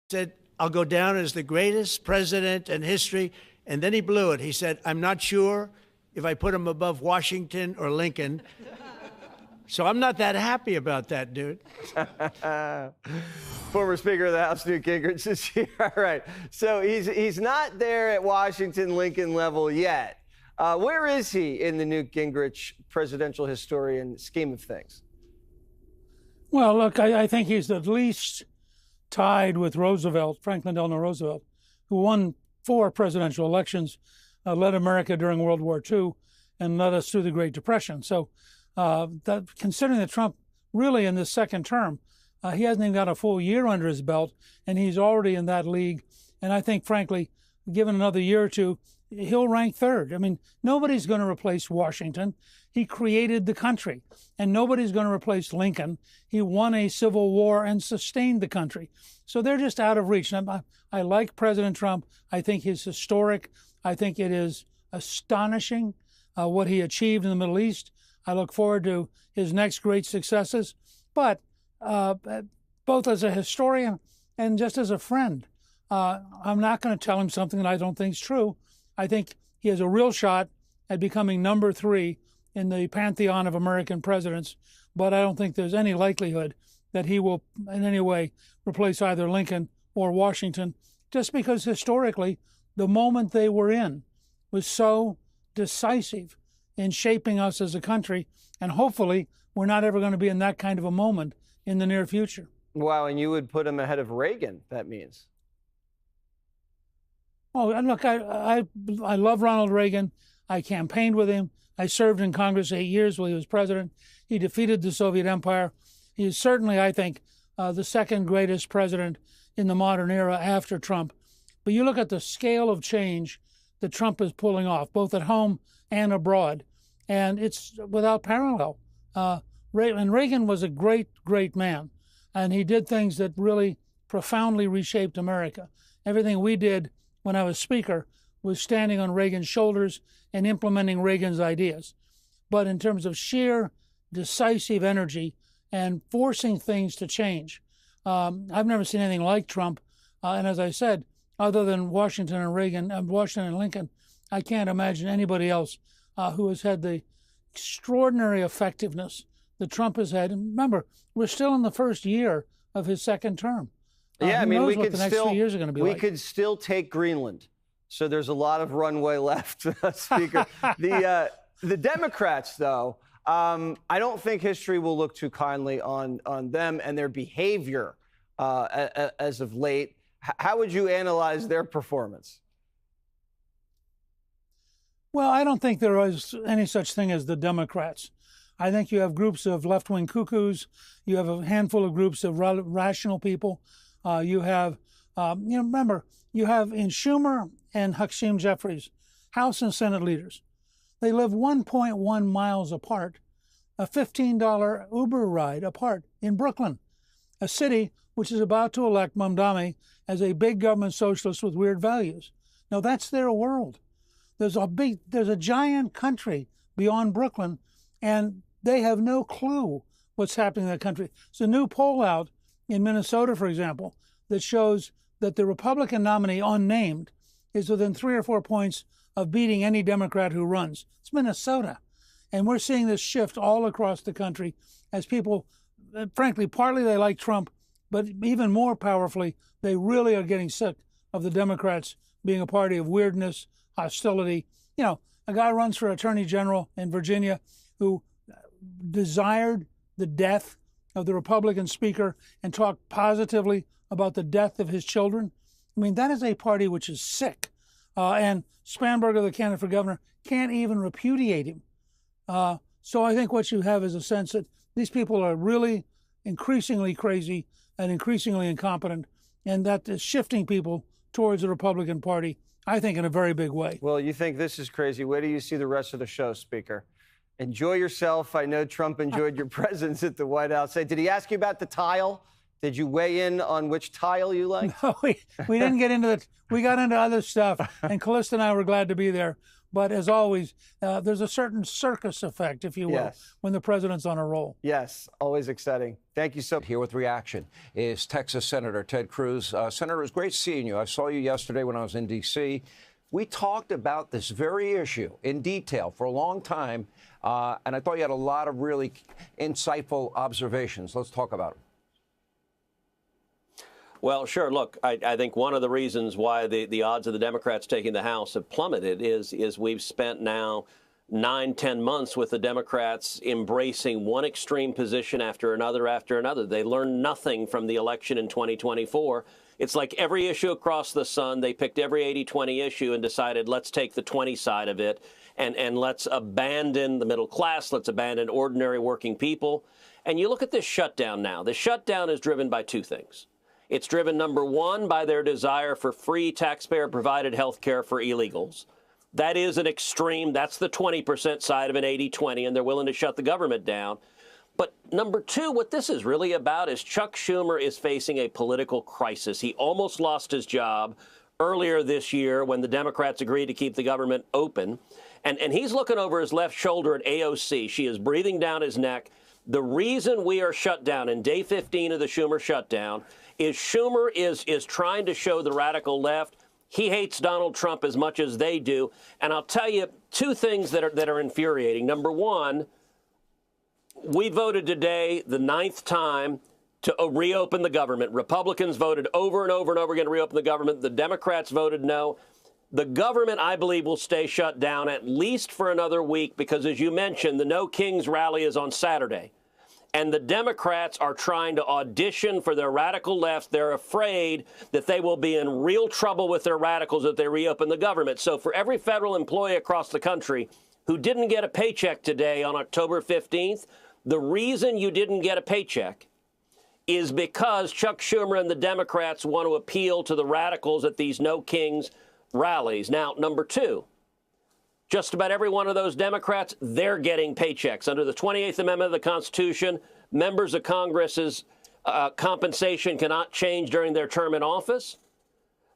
Said, I'll go down as the greatest president in history. And then he blew it. He said, I'm not sure if I put him above Washington or Lincoln. So I'm not that happy about that, dude. Former Speaker of the House, Newt Gingrich, is here. All right. So he's not there at Washington, Lincoln level yet. Where is he in the Newt Gingrich presidential historian scheme of things? Well, look, I think he's at least tied with Roosevelt, Franklin Delano Roosevelt, who won 4 presidential elections, led America during World War II, and led us through the Great Depression. So considering that Trump really in this second term, he hasn't even got a full year under his belt, and he's already in that league. And I think, frankly, given another year or two, he'll rank third. I mean, nobody's going to replace Washington. He created the country, and nobody's going to replace Lincoln. He won a civil war and sustained the country. So they're just out of reach. And I like President Trump. I think he's historic. I think it is astonishing what he achieved in the Middle East. I look forward to his next great successes. But both as a historian and just as a friend, I'm not going to tell him something that I don't think is true. I think he has a real shot at becoming number 3 in the pantheon of American presidents, but I don't think there's any likelihood that he will in any way replace either Lincoln or Washington, just because historically the moment they were in was so decisive in shaping us as a country, and hopefully we're not ever going to be in that kind of a moment in the near future. Wow, and you would put him ahead of Reagan, that means. Oh, and look, I love Ronald Reagan. I campaigned with him. I served in Congress 8 years while he was president. He defeated the Soviet Empire. He is certainly, I think, the second greatest president in the modern era after Trump. But you look at the scale of change that Trump is pulling off, both at home and abroad, and it's without parallel. And Reagan was a great, great man, and he did things that really profoundly reshaped America. Everything we did when I was Speaker was standing on Reagan's shoulders and implementing Reagan's ideas. But in terms of sheer decisive energy and forcing things to change, I've never seen anything like Trump. And as I said, other than Washington and Lincoln, I can't imagine anybody else who has had the extraordinary effectiveness that Trump has had. And remember, we're still in the first year of his second term. Yeah, I mean, we could still, few years are going to be we could still take Greenland. So there's a lot of runway left, Speaker. The Democrats, though, I don't think history will look too kindly on them and their behavior as of late. How would you analyze their performance? Well, I don't think there is any such thing as the Democrats. I think you have groups of left-wing cuckoos. You have a handful of groups of rational people. You have, remember, you have in Schumer and Hakeem Jeffries, House and Senate leaders. They live 1.1 miles apart, a $15 Uber ride apart in Brooklyn, a city which is about to elect Mamdani as a big government socialist with weird values. Now, that's their world. There's a giant country beyond Brooklyn, and they have no clue what's happening in that country. There's a new poll out in Minnesota, for example, that shows that the Republican nominee, unnamed, is within 3 or 4 points of beating any Democrat who runs. It's Minnesota. And we're seeing this shift all across the country as people, frankly, partly they like Trump, but even more powerfully, they really are getting sick of the Democrats being a party of weirdness, hostility. You know, a guy runs for attorney general in Virginia who desired the death of the Republican speaker and talked positively about the death of his children. I mean, that is a party which is sick. And Spanberger, the candidate for governor, can't even repudiate him. So I think what you have is a sense that these people are really increasingly crazy and increasingly incompetent, and that is shifting people towards the Republican Party, I think, in a very big way. Well, you think this is crazy. Wait till you see the rest of the show, Speaker. Enjoy yourself. I know Trump enjoyed your presence at the White House. Did he ask you about the tile? Did you weigh in on which tile you like? No, we didn't get into that. We got into other stuff, and Callista and I were glad to be there. But as always, there's a certain circus effect, if you will, Yes. when the president's on a roll. Yes, always exciting. Thank you so much. Here with reaction is Texas Senator Ted Cruz. Senator, it was great seeing you. I saw you yesterday when I was in D.C. We talked about this very issue in detail for a long time, and I thought you had a lot of really insightful observations. Let's talk about it. Well, sure. Look, I think one of the reasons why the odds of the Democrats taking the House have plummeted is we've spent now 9-10 months with the Democrats embracing one extreme position after another after another. They learned nothing from the election in 2024. It's like every issue across the sun, they picked every 80-20 issue and decided, let's take the 20 side of it and let's abandon the middle class. Let's abandon ordinary working people. And you look at this shutdown now. The shutdown is driven by two things. It's driven, number one, by their desire for free taxpayer-provided health care for illegals. That is an extreme. That's the 20% side of an 80-20, and they're willing to shut the government down. But number two, what this is really about is Chuck Schumer is facing a political crisis. He almost lost his job earlier this year when the Democrats agreed to keep the government open. And he's looking over his left shoulder at AOC. She is breathing down his neck. The reason we are shut down in day 15 of the Schumer shutdown is Schumer is trying to show the radical left he hates Donald Trump as much as they do. And I'll tell you two things that are infuriating. Number one, we voted today the 9th time to reopen the government. Republicans voted over and over and over again to reopen the government. The Democrats voted no. The government, I believe, will stay shut down at least for another week because, as you mentioned, the No Kings rally is on Saturday. And the Democrats are trying to audition for their radical left. They're afraid that they will be in real trouble with their radicals if they reopen the government. So for every federal employee across the country who didn't get a paycheck today on October 15th, the reason you didn't get a paycheck is because Chuck Schumer and the Democrats want to appeal to the radicals at these No Kings rallies. Now, number two, just about every one of those Democrats, they're getting paychecks. Under the 28th Amendment of the Constitution, members of Congress's compensation cannot change during their term in office.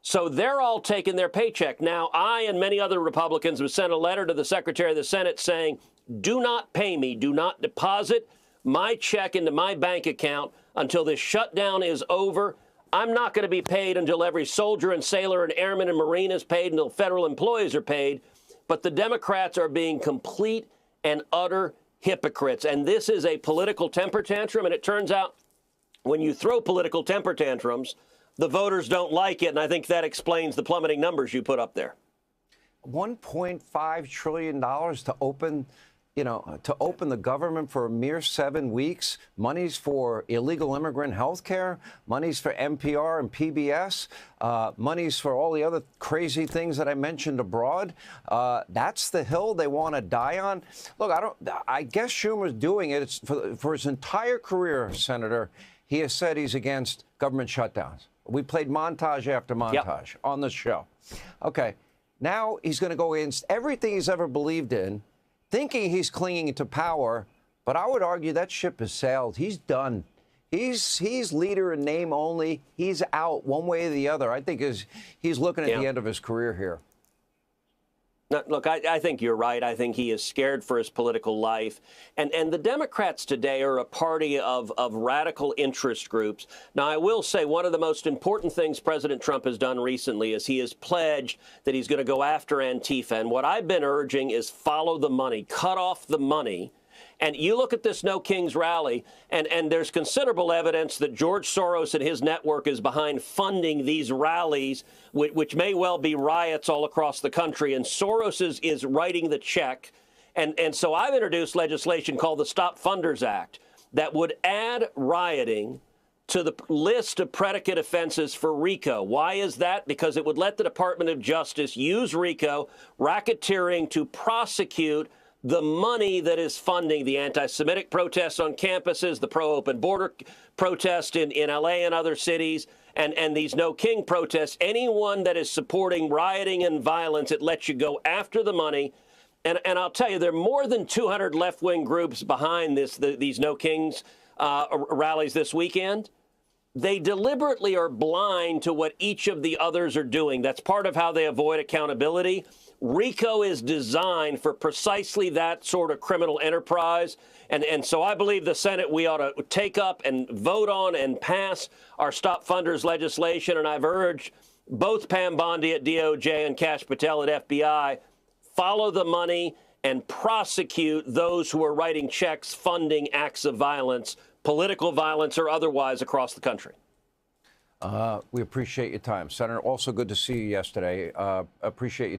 So they're all taking their paycheck. Now, I and many other Republicans have sent a letter to the Secretary of the Senate saying, do not pay me, do not deposit my check into my bank account until this shutdown is over. I'm not going to be paid until every soldier and sailor and airman and Marine is paid, until federal employees are paid. But the Democrats are being complete and utter hypocrites. And this is a political temper tantrum. And it turns out when you throw political temper tantrums, the voters don't like it. And I think that explains the plummeting numbers you put up there. $1.5 trillion to open the government for a mere 7 weeks, monies for illegal immigrant health care, monies for NPR and PBS, monies for all the other crazy things that I mentioned abroad. That's the hill they want to die on. Look, I guess Schumer's doing it. It's for his entire career, Senator, he has said he's against government shutdowns. We played montage after montage on the show. Okay, now he's going to go against everything he's ever believed in, thinking he's clinging to power, but I would argue that ship has sailed. He's done. He's leader in name only. He's out one way or the other. I think he's looking at the end of his career here. No, look, I think you're right. I think he is scared for his political life. And the Democrats today are a party of radical interest groups. Now, I will say one of the most important things President Trump has done recently is he has pledged that he's going to go after Antifa. And what I've been urging is follow the money, cut off the money. And you look at this No Kings rally, and there's considerable evidence that George Soros and his network is behind funding these rallies, which may well be riots all across the country. And Soros is writing the check. And so I've introduced legislation called the Stop Funders Act that would add rioting to the list of predicate offenses for RICO. Why is that? Because it would let the Department of Justice use RICO, racketeering, to prosecute the money that is funding the anti-Semitic protests on campuses, the pro-open border protest in L.A. and other cities, and these No King protests. Anyone that is supporting rioting and violence, it lets you go after the money. And I'll tell you, there are more than 200 left-wing groups behind these No Kings rallies this weekend. they deliberately are blind to what each of the others are doing. That's part of how they avoid accountability. RICO is designed for precisely that sort of criminal enterprise. And so I believe the Senate, we ought to take up and vote on and pass our Stop Funders legislation. And I've urged both Pam Bondi at DOJ and Kash Patel at FBI, follow the money and prosecute those who are writing checks funding acts of violence, political violence or otherwise, across the country. We appreciate your time, Senator. Also good to see you yesterday. Appreciate you